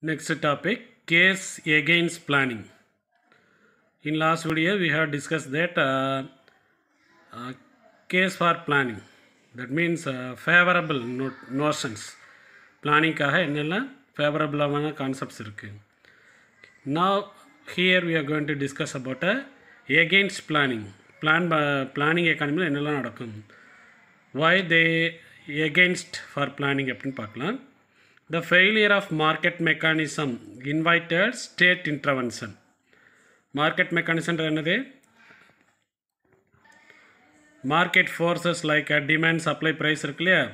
Next topic, case against planning. In last video we have discussed that case for planning. That means favorable notions. Planning காக என்னெல்லாம் favorable concepts இருக்கு. Now here we are going to discuss about against planning. Planning economy என்னெல்லாம் நடக்கும். Why they against for planning அப்படின்னு பார்க்கலாம். The failure of market mechanism invited state intervention. Market mechanism என்னது? Market forces like demand, supply, price இருக்கு இல்லையா?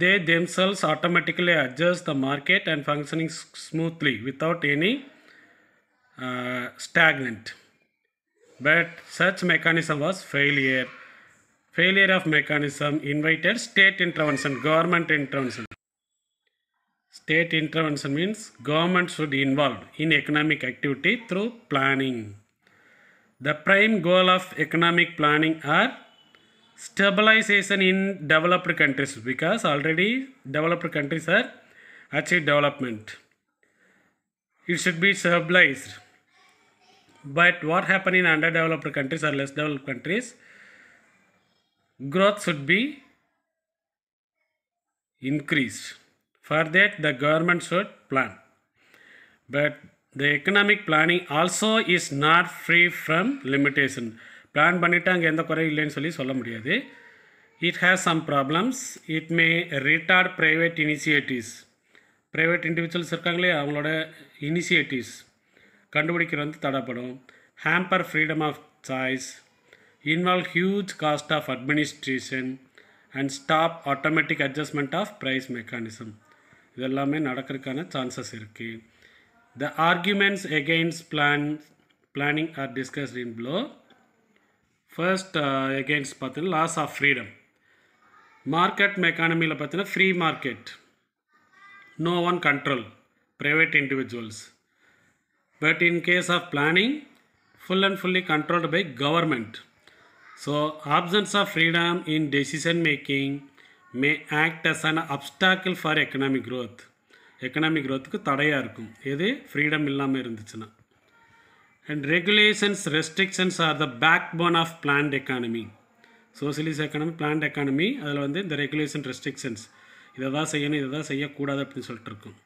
They themselves automatically adjust the market and functioning smoothly without any stagnant. But such mechanism was failure. Failure of mechanism invited state intervention, government intervention. State intervention means government should involve in economic activity through planning. The prime goal of economic planning are stabilization in developed countries, because already developed countries are achieved development. It should be stabilized. But what happen in underdeveloped countries or less developed countries? Growth should be increased. For that, the government should plan. But the economic planning also is not free from limitation. Plan பண்ணிட்டு அங்கே எந்த குறை இல்லைன்னு சொல்ல முடியாது. It has some problems. It may retard private initiatives. Private individuals இருக்காங்களே அவங்களோட initiatives கண்டுபிடிக்கிற தடைப்படும். Hamper freedom of choice. Involve huge cost of administration and stop automatic adjustment of price mechanism. இதெல்லாமே நடக்கிறதுக்கான சான்சஸ் இருக்குது. The arguments against planning are discussed in below. First against பார்த்தீங்கன்னா loss of freedom. Market economy பார்த்தீங்கன்னா free market. No one control. Private individuals. But in case of planning, full and fully controlled by government. So absence of freedom in decision making may act as an obstacle for economic growth. Economic growthக்கு தடையாக இருக்கும் எது freedom இல்லாமல் இருந்துச்சுன்னா. And regulations, restrictions are the backbone of planned economy. Socialist economy, planned economy, அதில் இந்த regulation restrictions இதை தான் செய்யணும் இதை தான் செய்யக்கூடாது அப்படின்னு சொல்லிட்டு இருக்கும்.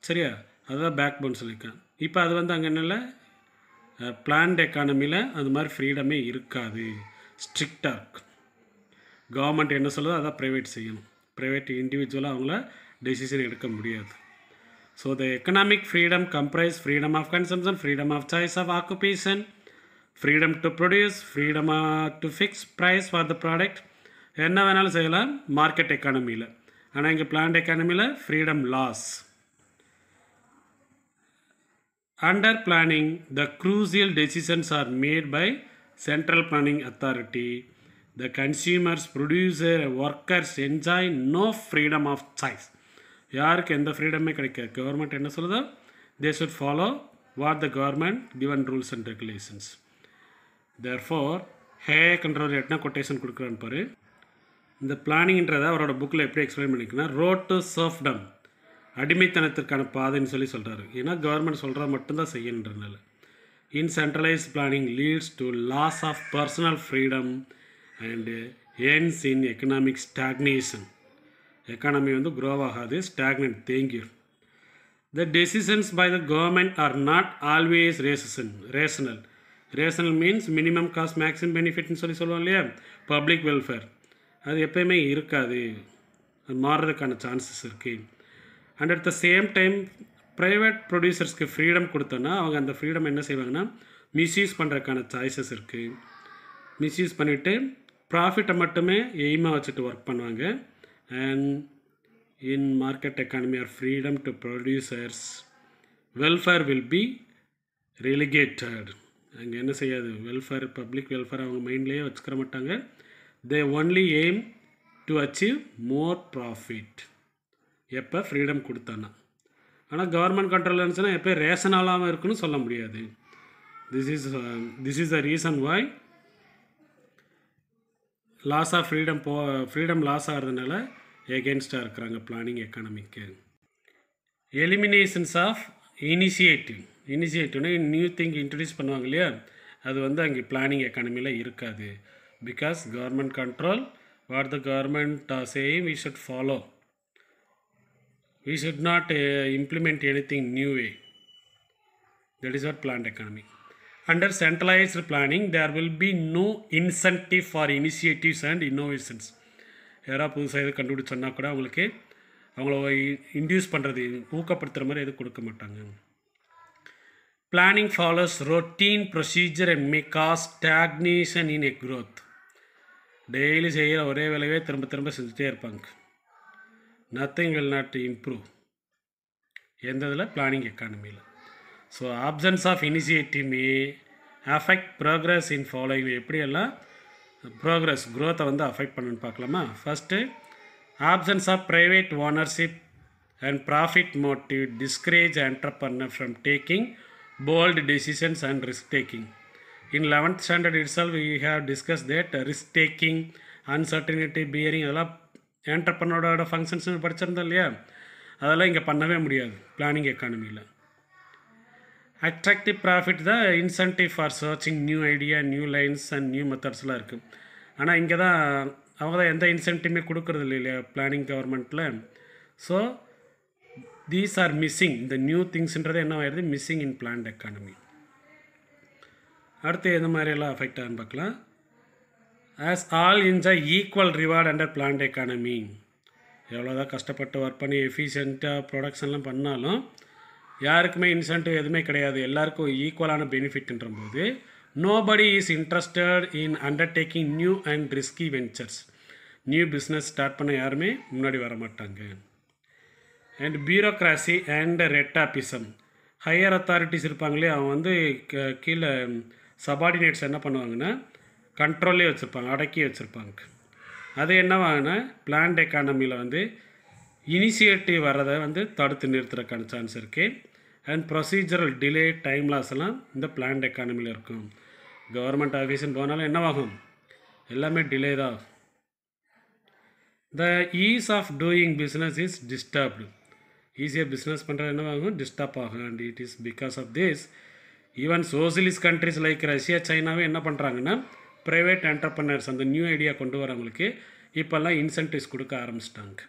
சரியா, அதுதான் பேக் போன் சொல்லியிருக்கேன். இப்போ அது அங்கே என்னென்ன பிளான்ட் எக்கானமியில் அது மாதிரி ஃப்ரீடமே இருக்காது, ஸ்ட்ரிக்டாக இருக்கும். கவர்மெண்ட் என்ன சொல்லுதோ அதான் ப்ரைவேட் செய்யணும். ப்ரைவேட் இண்டிவிஜுவலாக அவங்கள டெசிஷன் எடுக்க முடியாது. So the economic freedom comprise freedom of consumption, freedom of choice of occupation, freedom to produce, freedom to fix price for the product. என்ன வேணாலும் செய்யலாம் மார்க்கெட் எக்கானமியில். ஆனால் இங்கே பிளான்ட் எக்கானமியில் freedom loss. Under planning, the crucial decisions are made by central planning authority. The consumers, producer, workers enjoy no freedom of choice. யாருக்கு எந்த ஃப்ரீடமே கிடைக்காது. கவர்மெண்ட் என்ன சொல்லுதோ they should follow what the government given rules and regulations. Therefore, control என்ன quotation கொடுக்குறான்னு பாரு. இந்த பிளானிங்ன்றதை அவரோட புக்கில் எப்படி எக்ஸ்பிளைன் பண்ணிக்கணும். ரோட் டு சர்ஃப்டம், அடிமைத்தனத்திற்கான பாதைன்னு சொல்கிறாரு. ஏன்னா கவர்மெண்ட் சொல்கிறா மட்டும்தான் செய்யணுன்றனால. In centralised planning leads to loss of personal freedom and ends in economic stagnation. Economy grow ஆகாது, ஸ்டாக்னன்ட், தேங்கிடும். The decisions by the government are not always rational. Rational means minimum cost maximum benefitன்னு சொல்லுவோம் இல்லையா, public welfare. அது எப்போயுமே இருக்காது, அது மாறுறதுக்கான சான்சஸ் இருக்குது. And at the same time private ப்ரொடியூசர்ஸ்க்கு ஃப்ரீடம் கொடுத்தோன்னா அவங்க அந்த ஃப்ரீடம் என்ன செய்வாங்கன்னா மிஸ்யூஸ் பண்ணுறதுக்கான சாய்ஸஸ் இருக்குது. மிஸ்யூஸ் பண்ணிவிட்டு ப்ராஃபிட்டை மட்டுமே எய்மாக வச்சுட்டு ஒர்க் பண்ணுவாங்க. And in market economy R freedom to producers, welfare will be relegated. அங்கே என்ன செய்யாது, வெல்ஃபேர், பப்ளிக் வெல்ஃபேர் அவங்க மைண்ட்லேயே வச்சுக்கிற மாட்டாங்க. They only aim to achieve more profit. எப்போ ஃப்ரீடம் கொடுத்தானா. ஆனால் கவர்மெண்ட் கண்ட்ரோல் இருந்துச்சுன்னா எப்போ ரேஷனலாகவும் இருக்குன்னு சொல்ல முடியாது. This is the reason why loss of freedom loss ஆகிறதுனால எகென்ஸ்டாக இருக்கிறாங்க பிளானிங் எக்கானமிக்கு. எலிமினேஷன்ஸ் ஆஃப் இனிஷியேட்டிவ்னா நியூ திங் இன்ட்ரடியூஸ் பண்ணுவாங்க இல்லையா, அது வந்து அங்கே பிளானிங் எக்கானமியில் இருக்காது. Because government control what the government saying we should follow. We should not implement anything new way. That is what planned economy. Under centralized planning, there will be no incentive for initiatives and innovations. யாராவது புதுசாக எது கண்டுபிடிச்சோன்னா கூட அவங்கள induce பண்ணுறது, ஊக்கப்படுத்துகிற மாதிரி எதுவும் கொடுக்க மாட்டாங்க. Planning follows routine procedure and may cause stagnation in a growth. Daily செய்கிற ஒரே வேலையே திரும்ப திரும்ப செஞ்சுட்டே இருப்பாங்க. Nothing will not improve. எந்த இதில்? பிளானிங் எக்கானமியில். So absence of initiative may affect progress in following. எப்படியெல்லாம் ப்ரோக்ரஸ் க்ரோத்தை வந்து அஃபெக்ட் பண்ணுன்னு பார்க்கலாமா? First, absence of private ownership and profit motive discourage entrepreneur from taking bold decisions and risk taking. In 11th standard itself we have discussed that risk taking, uncertainty bearing, அதெல்லாம் என்டர்பிரனரோட ஃபங்க்ஷன்ஸ்னு படிச்சிருந்தோம் இல்லையா, அதெல்லாம் இங்கே பண்ணவே முடியாது பிளானிங் எக்கானமியில். Attractive profit தான் incentive for searching new idea, new lines and new மெத்தட்ஸ்லாம் இருக்குது. ஆனால் இங்கே தான் அவங்க தான் எந்த இன்சென்டிவ்மே கொடுக்குறது இல்லையா பிளானிங் கவர்மெண்ட்டில். So these are missing. இந்த நியூ திங்ஸ்ன்றது என்ன ஆயிடுது? மிஸ்ஸிங் இன் பிளான்ட் எக்கானமி. அடுத்து எந்த மாதிரியெல்லாம் அஃபெக்ட் ஆகுன்னு பார்க்கலாம். As all enjoy equal reward under plant economy. எவ்வளோதான் கஷ்டப்பட்டு ஒர்க் பண்ணி எஃபிஷியண்ட்டாக ப்ரொடக்ஷன்லாம் பண்ணாலும் யாருக்குமே இன்சென்டிவ் எதுவுமே கிடையாது, எல்லாருக்கும் ஈக்குவலான பெனிஃபிட்ன்ற போது nobody is interested in undertaking new and risky ventures. New business start பண்ண யாருமே முன்னாடி வர மாட்டாங்க. And bureaucracy and red tapism. Higher authorities இருப்பாங்களே, அவங்க வந்து கீழே சபார்டினேட்ஸ் என்ன பண்ணுவாங்கன்னா கண்ட்ரோல்லே வச்சுருப்பாங்க, அடக்கி வச்சுருப்பாங்க. அது என்னவாங்கன்னா பிளான்ட் எக்கானமியில் வந்து இனிஷியேட்டிவ் வர்றதை வந்து தடுத்து நிறுத்துறதுக்கான சான்ஸ் இருக்குது. And procedural delay, time loss எல்லாம் இந்த பிளான்ட் எக்கானமியில் இருக்கும். கவர்மெண்ட் ஆஃபீஸ்ன்னு போனாலும் என்னவாகும்? எல்லாமே டிலே தான் ஆகும். The ease of doing business is disturbed. ஈஸியாக பிஸ்னஸ் பண்ணுறது என்னவாகும்? டிஸ்டர்ப் ஆகும். And it is because of this even socialist countries like Russia, சைனாவே என்ன பண்ணுறாங்கன்னா ப்ரைவேட் என்டர்பிரனர்ஸ் அந்த நியூ ஐடியா கொண்டு வரவங்களுக்கு இப்போல்லாம் இன்சென்டிவ்ஸ் கொடுக்க ஆரம்பிச்சிட்டாங்க.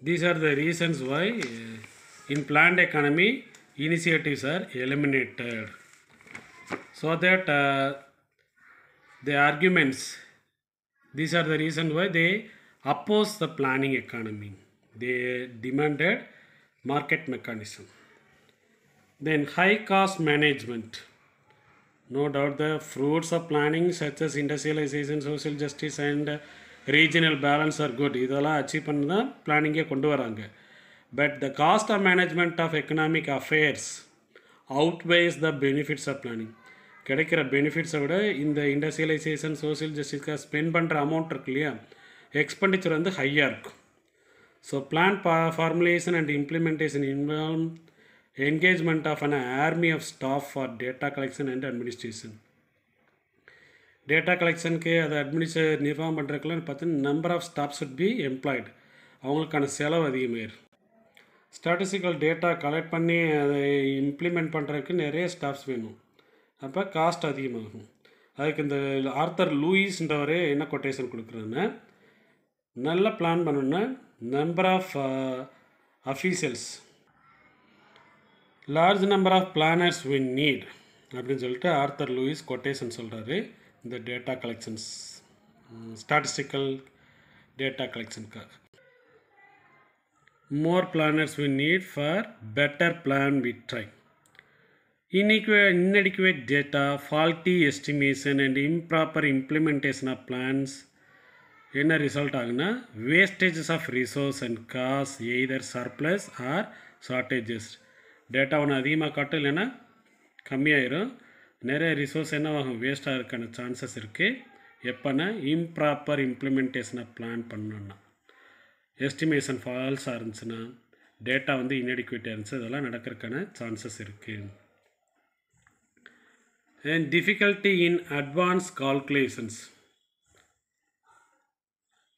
These are the reasons why in planned economy initiatives are eliminated. So that the arguments, these are the reasons why they oppose the planning economy. They demanded market mechanism. Then high cost management. No doubt the fruits of planning such as industrialization, social justice and regional balance are good. இதெல்லாம் achieve பண்ணி தான் பிளானிங்கே கொண்டு வராங்க. But the cost of management of economic affairs outweighs the benefits of planning. கிடைக்கிற பெனிஃபிட்ஸை விட இந்த industrialisation, social ஜஸ்டிஸ்க்காக ஸ்பெண்ட் பண்ணுற அமௌண்ட் இருக்கு இல்லையா, எக்ஸ்பெண்டிச்சர் வந்து ஹையாக இருக்கும். So plan formulation and implementation involve engagement of an army of staff for data collection and administration. Data கலெக்ஷனுக்கு அதை நிர்வாகம் பண்ணுறதுக்குலாம் பார்த்தீங்கன்னா number of staff should be employed. அவங்களுக்கான செலவு அதிகமாயிரும். ஸ்டாட்டிஸ்டிக்கல் டேட்டா கலெக்ட் பண்ணி அதை இம்ப்ளிமெண்ட் பண்ணுறதுக்கு நிறைய ஸ்டாஃப்ஸ் வேணும். அப்போ காஸ்ட் அதிகமாகும். அதுக்கு இந்த ஆர்த்தர் லூயிஸ்ன்றவரே என்ன கொட்டேஷன் கொடுக்குறதுன்னா, நல்லா பிளான் பண்ணணுன்னா number of officials, large number of planners we need அப்படின்னு சொல்லிட்டு ஆர்த்தர் லூயிஸ் கொட்டேஷன் சொல்கிறாரு. இந்த டேட்டா கலெக்ஷன்ஸ், ஸ்டாட்டிஸ்டிக்கல் டேட்டா கலெக்ஷனுக்காக. More planners we need for better plan we try. Inadequate data, faulty estimation and improper implementation of plans என்ன result ஆகுனா wastages of resource and cost, either surplus R shortages. Data ஒன்று அதிகமாக காட்டும், இல்லைன்னா கம்மியாயிரும். நிறைய resource என்னவாகும்? வேஸ்ட்டாக இருக்கான சான்சஸ் இருக்குது. எப்போனா இம்ப்ராப்பர் இம்ப்ளிமெண்டேஷனை பிளான் பண்ணணுன்னா, எஸ்டிமேஷன் ஃபால்ஸாக இருந்துச்சுன்னா, டேட்டா வந்து இன்அடிக்வேட்டாக இருந்துச்சு, இதெல்லாம் நடக்கிறதுக்கான சான்சஸ் இருக்குது. And difficulty in advanced calculations.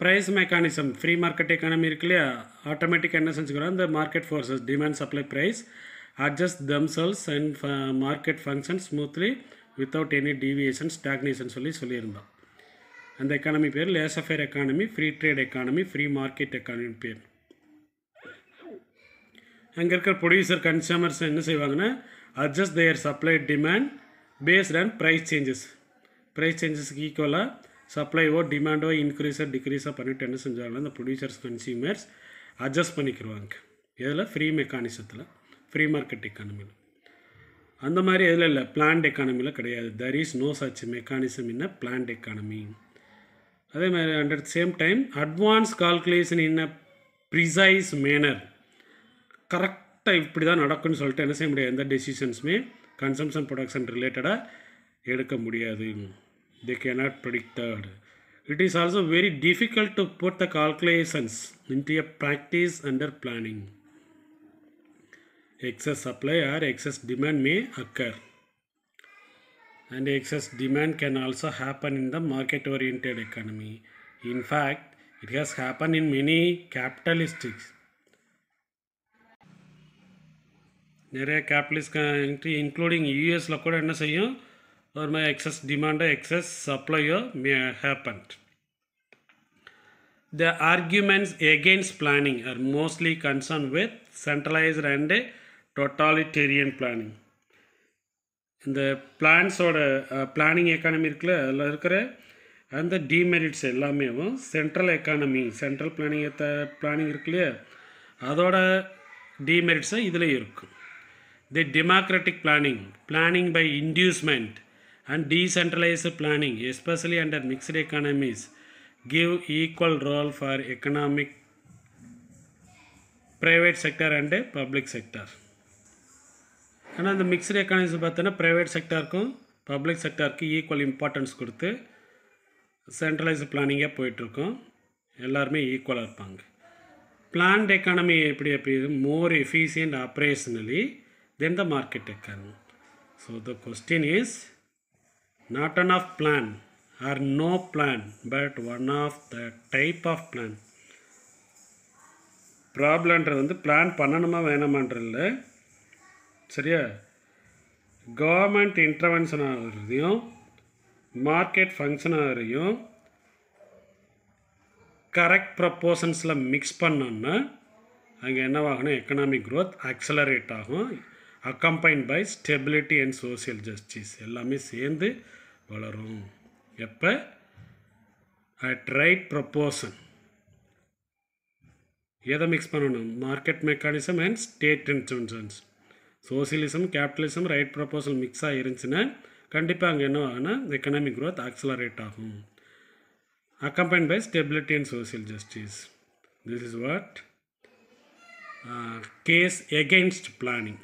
Price mechanism free market economy இருக்கு இல்லையா, ஆட்டோமேட்டிக் என்ன செஞ்சுக்கிறோம், இந்த market forces demand supply price adjust themselves and market functions smoothly without any deviation stagnation சொல்லியிருந்தோம். அந்த எக்கானமி பேர் laissez economy, free trade economy, free market economy பேர். அங்கே இருக்கிற ப்ரொடியூசர் கன்சியூமர்ஸ் என்ன செய்வாங்கன்னா, adjust their supply demand based on price changes. Price சேஞ்சஸ்க்கு ஈக்குவலாக சப்ளைவோ டிமாண்டோ இன்க்ரீஸாக டிக்ரீஸாக பண்ணிவிட்டு என்ன செஞ்சாங்கன்னா இந்த ப்ரொடியூசர்ஸ் கன்சியூமர்ஸ் அட்ஜஸ்ட் பண்ணிக்கிடுவாங்க. இதில் ஃப்ரீ மெக்கானிசத்தில், ஃப்ரீ மார்க்கெட் எக்கானமியில். அந்த மாதிரி எதில் இல்லை, பிளான்ட் எக்கானமியில் கிடையாது. There is no such mechanism in a planned economy. அதே மாதிரி at the same time advance calculation in a precise manner. கரெக்டாக இப்படி தான் நடக்குன்னு சொல்லிட்டு என்ன செய்ய முடியாது, எந்த டெசிஷன்ஸுமே கன்சம்ஷன் ப்ரொடக்ஷன் ரிலேட்டடாக எடுக்க முடியாது. They cannot predicted. It is also very difficult to put the calculations into a practice under planning. Excess supply or excess demand may occur, and excess demand can also happen in the market oriented economy. In fact, it has happened in many capitalistic. நிறைய capitalist country including யூஎஸில் கூட என்ன செய்யும், ஒரு மாதிரி excess டிமாண்டோ excess சப்ளையோ may happen. The arguments against planning are mostly concerned with centralized and totalitarian planning. இந்த பிளான்ஸோட பிளானிங் எக்கானமி இருக்குல்ல, அதில் இருக்கிற அந்த டிமெரிட்ஸ் எல்லாமே சென்ட்ரல் எக்கானமி, சென்ட்ரல் பிளானிங் இருக்கு இல்லையா, அதோட டிமெரிட்ஸை இதில் இருக்கும். தி democratic planning by inducement and decentralized planning, especially under mixed economies, give equal role for economic private sector and public sector. ஆனால் அந்த மிக்ஸ்டு எக்கானமிஸ் பார்த்தோன்னா ப்ரைவேட் செக்டாருக்கும் பப்ளிக் செக்டாருக்கு ஈக்குவல் இம்பார்ட்டன்ஸ் கொடுத்து centralised பிளானிங்காக போயிட்டுருக்கோம். எல்லாருமே ஈக்குவலாக இருப்பாங்க. பிளான்ட் எக்கானமி எப்படி more efficient operationally then the market economy. So the question is not enough plan or no plan, but one of the type of plan. ப்ராப்ளம்ன்றது வந்து plan பண்ணணுமா வேணாமான்றதில்ல, சரியா. கவர்மெண்ட் இன்டர்வென்ஷன் ஆகிறதையும் மார்க்கெட் ஃபங்க்ஷன் ஆகிறையும் correct ப்ரப்போர்ஷன்ஸில் mix பண்ணோன்னா அங்கே என்னவாகணும், எக்கனாமிக் க்ரோத் அக்சலரேட் ஆகும். Accompanied by stability and social justice எல்லாமே சேர்ந்து வளரும். எப்போ, அட் ரைட் ப்ரப்போர்ஷன். எதை மிக்ஸ் பண்ணணும், market mechanism and state interventions. Socialism capitalism right proportion mix ஆகிருந்துச்சுன்னா கண்டிப்பாக அங்கே என்ன ஆகுனா எக்கனாமிக் க்ரோத் அக்சலரேட் ஆகும். Accompanied by stability and social justice. This is what case against planning.